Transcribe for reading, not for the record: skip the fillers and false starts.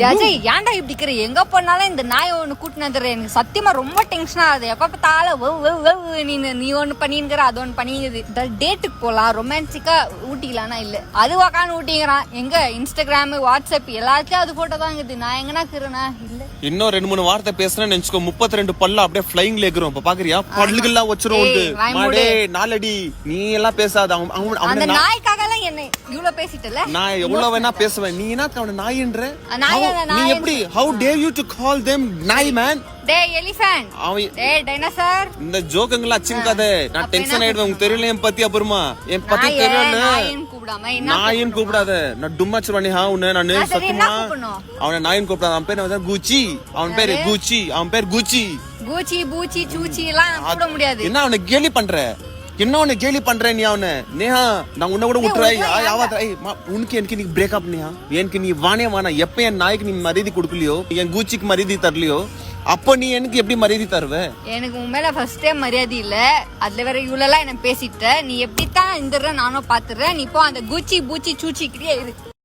அஜய் ஏன்டா இப்படி இருக்கிற? எங்க போனாலும் இந்த நாய் ஒண்ணு கூட்டினு வந்துடுற. எனக்கு சத்தியமா ரொம்ப டென்ஷனா ஆகுது. எப்ப பார்த்தாலும் நீ ஒண்ணு பண்ணிங்கிற அது ஒண்ணு பண்ணிங்குது. டேட்டுக்கு போலாம், ரொமான்டிக்கா ஊட்டிக்கலாம்னா இல்ல, அது உக்காந்து ஊட்டிங்கிறான். எங்க இன்ஸ்டாகிராம் வாட்ஸ்அப் எல்லாத்தையும் அது போட்டோ தான் இருக்குது. நான் எங்கன்னா இருக்கிறேனா இல்ல. இன்னும் 2-3 வார்த்தை பேசுறேன்னு நினைச்சுக்கோ, 32 பல்ல அப்படியே ஃபிளைங்ல ஏகுறோம். இப்ப பாக்குறியா, பல்லுகள்லாம் வச்சிரும். நாலடி நீ எல்லாம் பேசாத. அந்த நாய்க்காக எல்லாம் என்ன இவ்வளவு பேசிட்டல? நான் எவ்வளவு வேணா பேசுவேன். நீ என்ன அவன நாயின்ற? நீ எப்படி how dare you to call them நாய் man? டேய் எலிஃபண்ட், டேய் டைனோசர். இந்த ஜோக்குங்களா அச்சிங்காத. நான் டென்ஷன் ஆயிடுவேன். உங்களுக்கு தெரியல என் பத்தி அப்புறமா. என் பத்தி தெரியல. நாயின் கூப்பிடாத. நான் டும்மாச்சுவானே உன்னை நான் சத்தியமா அவனை நாயின் கூப்பிடாத. அவன் பேர் வந்து குச்சி. அவன் பேரு குச்சி. அவன் பேர் குச்சி. குச்சி பூச்சி சூச்சி எல்லாம் கூப்பிட முடியாது. என்ன அவனை கேலி பண்ற? என்ன அவனை கேலி பண்ற நீ? அவனை நேஹா நான் உன்னை கூட விட்டுறாய். உனக்கு எனக்கு நீ பிரேக்அப் நேஹா. எனக்கு நீ வானே வானா. எப்ப என் நாய்க்கு நீ மரியாதை கொடுக்கலையோ, என் கூச்சிக்கு மரியாதை தரலையோ, அப்போ நீ எனக்கு எப்படி மரியாதை தருவ? எனக்கு உன் மேல ஃபர்ஸ்ட் டைம் மரியாதை இல்ல. அதுல வேற இவ்வளவு என்ன பேசிட்ட. நீ எப்படித்தான் இந்த நானும் பாத்துறேன். நீ இப்போ அந்த குச்சி பூச்சி சூச்சிக்கிட்டே இரு.